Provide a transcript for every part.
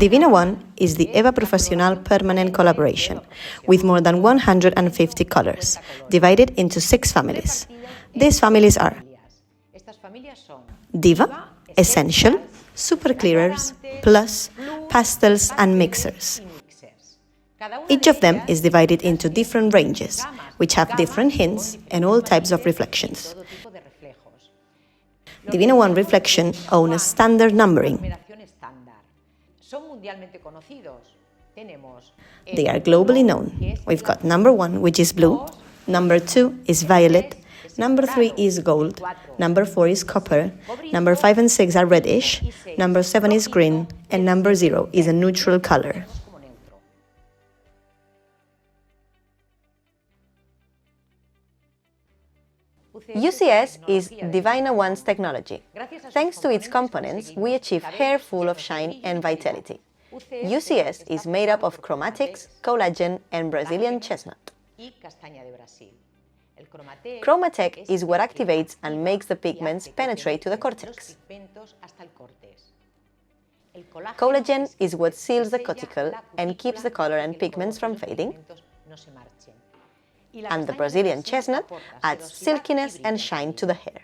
Divina.One is the EVA Profesional permanent collaboration with more than 150 colors, divided into 6 families. These families are Diva, Essential, Super Clearers, Plus, Pastels and Mixers. Each of them is divided into different ranges, which have different hints and all types of reflections. Divina.One reflection owns standard numbering. They are globally known. We've got number 1, which is blue, number 2 is violet, number 3 is gold, number 4 is copper, number 5 and 6 are reddish, number 7 is green, and number 0 is a neutral color. UCS is Divina.One's technology. Thanks to its components, we achieve hair full of shine and vitality. UCS is made up of chromatics, collagen and Brazilian chestnut. Chroma-Tech is what activates and makes the pigments penetrate to the cortex. Collagen is what seals the cuticle and keeps the color and pigments from fading. And the Brazilian chestnut adds silkiness and shine to the hair.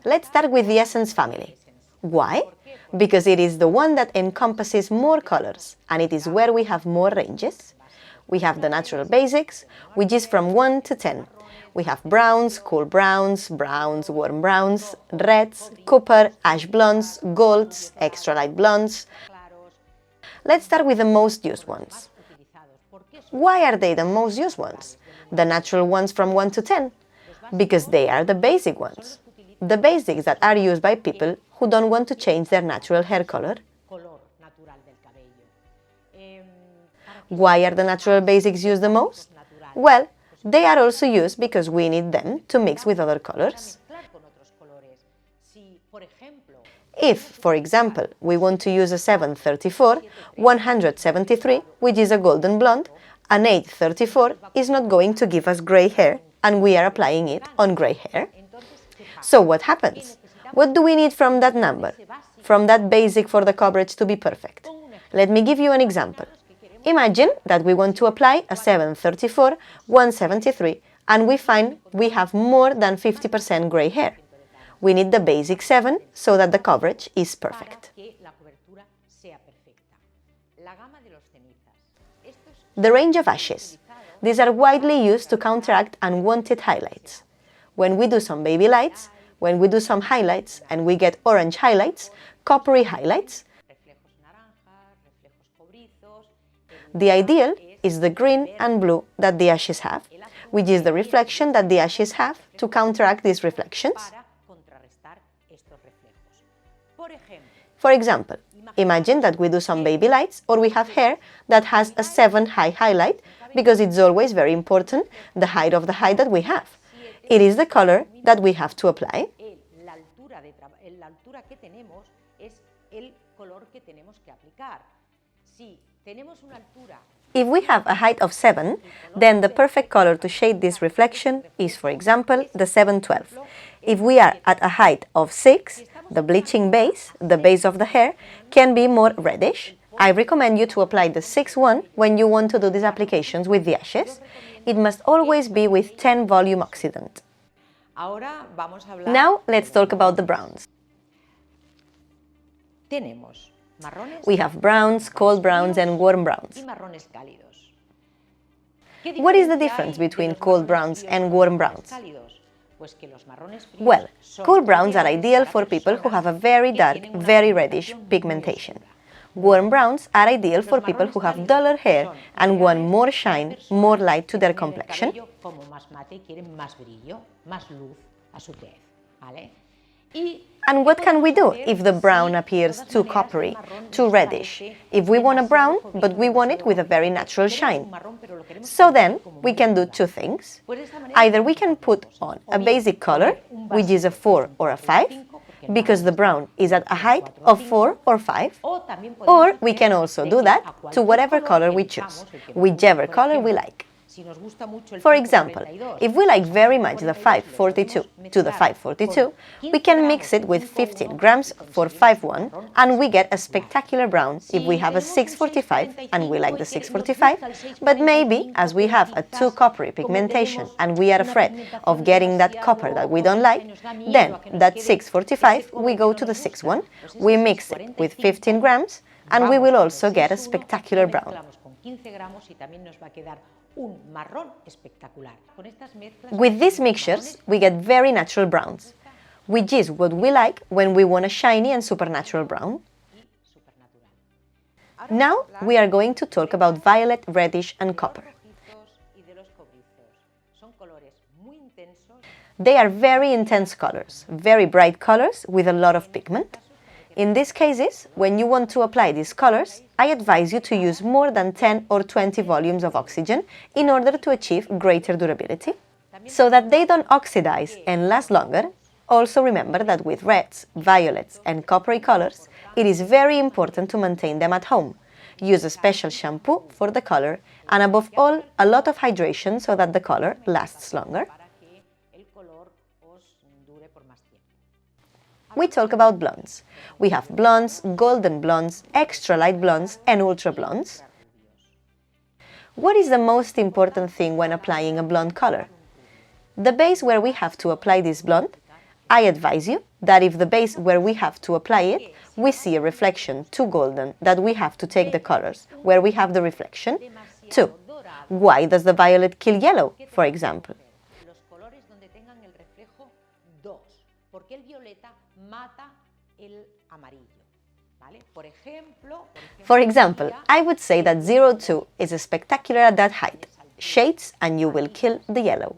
Let's start with the Essence family. Why? Because it is the one that encompasses more colors, and it is where we have more ranges. We have the natural basics, which is from 1 to 10. We have browns, cool browns, browns, warm browns, reds, copper, ash blondes, golds, extra light blondes. Let's start with the most used ones. Why are they the most used ones? The natural ones from 1 to 10? Because they are the basic ones. The basics that are used by people who don't want to change their natural hair color. Why are the natural basics used the most? Well, they are also used because we need them to mix with other colors. If, for example, we want to use a 734, 173, which is a golden blonde, an 834 is not going to give us gray hair, and we are applying it on gray hair. So what happens? What do we need from that number, from that basic for the coverage to be perfect? Let me give you an example. Imagine that we want to apply a 734, 173, and we find we have more than 50% gray hair. We need the basic 7 so that the coverage is perfect. The range of ashes. These are widely used to counteract unwanted highlights. When we do some baby lights, when we do some highlights and we get orange highlights, coppery highlights, the ideal is the green and blue that the ashes have, which is the reflection that the ashes have to counteract these reflections. For example, imagine that we do some baby lights or we have hair that has a 7 high highlight, because it's always very important the height of the height that we have. It is the color that we have to apply. If we have a height of 7, then the perfect color to shade this reflection is, for example, the 712. If we are at a height of 6, the bleaching base, the base of the hair, can be more reddish. I recommend you to apply the 6-1 when you want to do these applications with the ashes. It must always be with 10 volume oxidant. Now let's talk about the browns. We have browns, cold browns and warm browns. What is the difference between cold browns and warm browns? Well, cool browns are ideal for people who have a very dark, very reddish pigmentation. Warm browns are ideal for people who have duller hair and want more shine, more light to their complexion. And what can we do if the brown appears too coppery, too reddish? If we want a brown, but we want it with a very natural shine. So then, we can do 2 things. Either we can put on a basic color, which is a 4 or a 5, because the brown is at a height of 4 or 5, or we can also do that to whatever color we choose, whichever color we like. For example, if we like very much the 542 to the 542, we can mix it with 15 grams for 5-1 and we get a spectacular brown if we have a 645 and we like the 645, but maybe as we have a too coppery pigmentation and we are afraid of getting that copper that we don't like, then that 645 we go to the 6-1, we mix it with 15 grams and we will also get a spectacular brown. With these mixtures, we get very natural browns, which is what we like when we want a shiny and supernatural brown. Now we are going to talk about violet, reddish and copper. They are very intense colors, very bright colors with a lot of pigment. In these cases, when you want to apply these colors, I advise you to use more than 10 or 20 volumes of oxygen in order to achieve greater durability. So that they don't oxidize and last longer, also remember that with reds, violets and coppery colors, it is very important to maintain them at home. Use a special shampoo for the color and above all, a lot of hydration so that the color lasts longer. We talk about blondes. We have blondes, golden blondes, extra light blondes and ultra blondes. What is the most important thing when applying a blonde color? The base where we have to apply this blonde, I advise you that if the base where we have to apply it, we see a reflection too golden, that we have to take the colors where we have the reflection. 2. Why does the violet kill yellow, for example? For example, I would say that 02 is spectacular at that height. Shades and you will kill the yellow.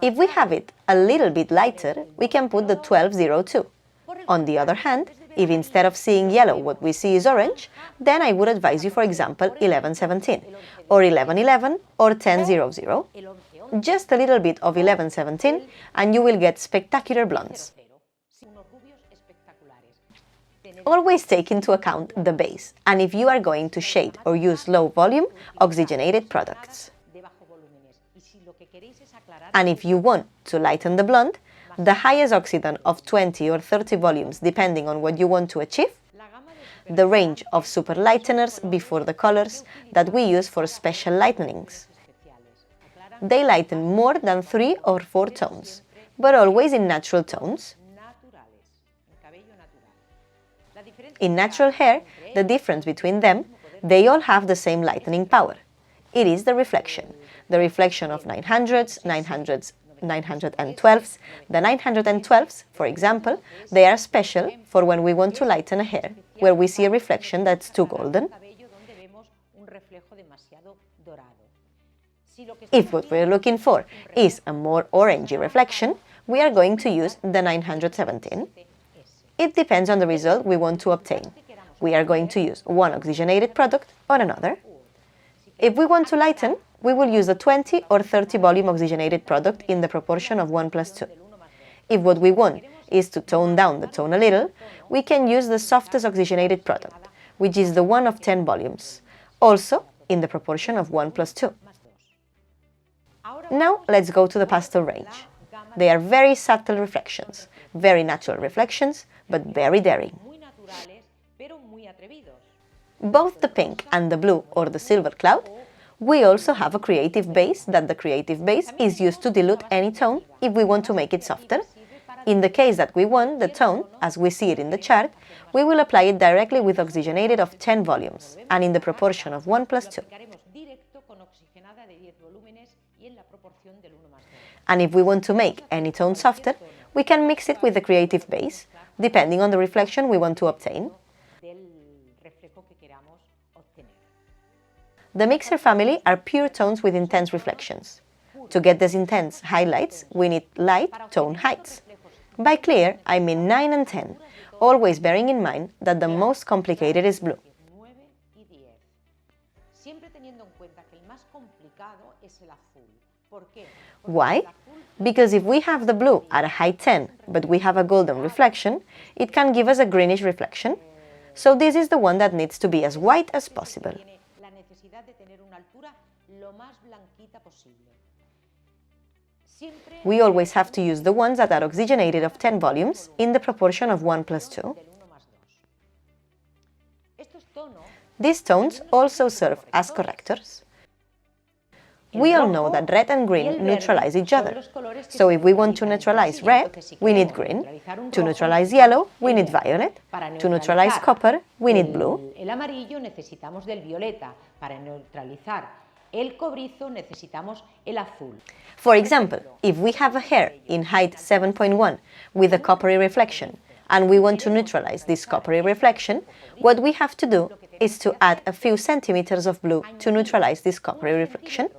If we have it a little bit lighter, we can put the 1202. On the other hand, if instead of seeing yellow what we see is orange, then I would advise you, for example, 1117 or 1111 or 1000. Just a little bit of 1117 and you will get spectacular blondes. Always take into account the base and if you are going to shade or use low volume oxygenated products. And if you want to lighten the blonde, the highest oxidant of 20 or 30 volumes depending on what you want to achieve, the range of super lighteners before the colors that we use for special lightenings. They lighten more than 3 or 4 tones, but always in natural tones. In natural hair, the difference between them, they all have the same lightening power. It is the reflection of 900s, 900s, 912s. The 912s, for example, they are special for when we want to lighten a hair, where we see a reflection that's too golden. If what we're looking for is a more orangey reflection, we are going to use the 917. It depends on the result we want to obtain. We are going to use one oxygenated product or another. If we want to lighten, we will use a 20 or 30 volume oxygenated product in the proportion of 1:2. If what we want is to tone down the tone a little, we can use the softest oxygenated product, which is the one of 10 volumes, also in the proportion of 1:2. Now let's go to the pastel range. They are very subtle reflections, very natural reflections, but very daring. Both the pink and the blue or the silver cloud, we also have a creative base that the creative base is used to dilute any tone if we want to make it softer. In the case that we want the tone, as we see it in the chart, we will apply it directly with oxygenated of 10 volumes and in the proportion of 1:2. And if we want to make any tone softer, we can mix it with the creative base, depending on the reflection we want to obtain. The mixer family are pure tones with intense reflections. To get these intense highlights, we need light tone heights. By clear, I mean 9 and 10, always bearing in mind that the most complicated is blue. Why? Because if we have the blue at a high 10, but we have a golden reflection, it can give us a greenish reflection. So this is the one that needs to be as white as possible. necesidad de tener una altura lo más blanquita posible. We always have to use the ones that are oxygenated of 10 volumes in the proportion of 1:2. These tones also serve as correctors. We all know that red and green neutralize each other. So if we want to neutralize red, we need green. To neutralize yellow, we need violet. To neutralize copper, we need blue. El amarillo necesitamos del violeta. Para neutralizar el cobrizo necesitamos el azul. For example, if we have a hair in height 7.1 with a coppery reflection, and we want to neutralize this coppery reflection, what we have to do is to add a few centimeters of blue to neutralize this coppery reflection.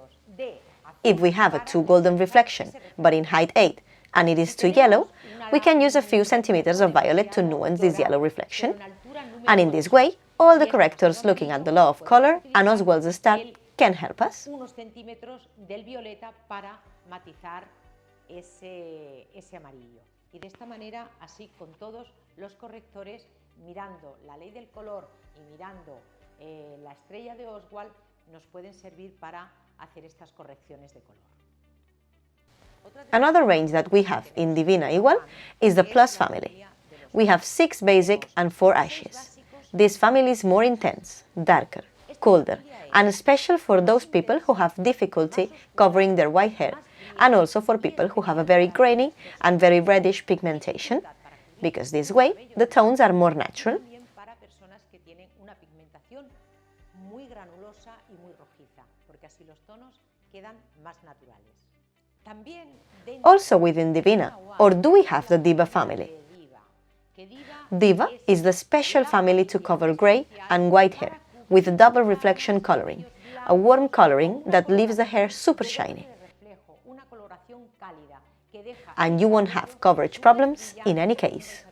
If we have a too golden reflection, but in height 8, and it is too yellow, we can use a few centimeters of violet to nuance this yellow reflection. And in this way, all the correctors looking at the law of color and Oswald's star can help us. Unos centímetros del violeta para matizar ese amarillo. Y de esta manera, así con todos los correctores, mirando la ley del color y mirando la estrella de Oswald, nos pueden servir para hacer estas correcciones de color. Another range that we have in Divina.Igual is the Plus family. We have 6 basic and 4 ashes. This family is more intense, darker, colder, and special for those people who have difficulty covering their white hair, and also for people who have a very grainy and very reddish pigmentation, because this way the tones are more natural. Para personas que tienen una pigmentación muy granulosa y muy rojiza, porque así los tonos quedan más naturales. Also within Divina, or do we have the Diva family? Diva is the special family to cover grey and white hair with double reflection coloring, a warm coloring that leaves the hair super shiny. And you won't have coverage problems in any case.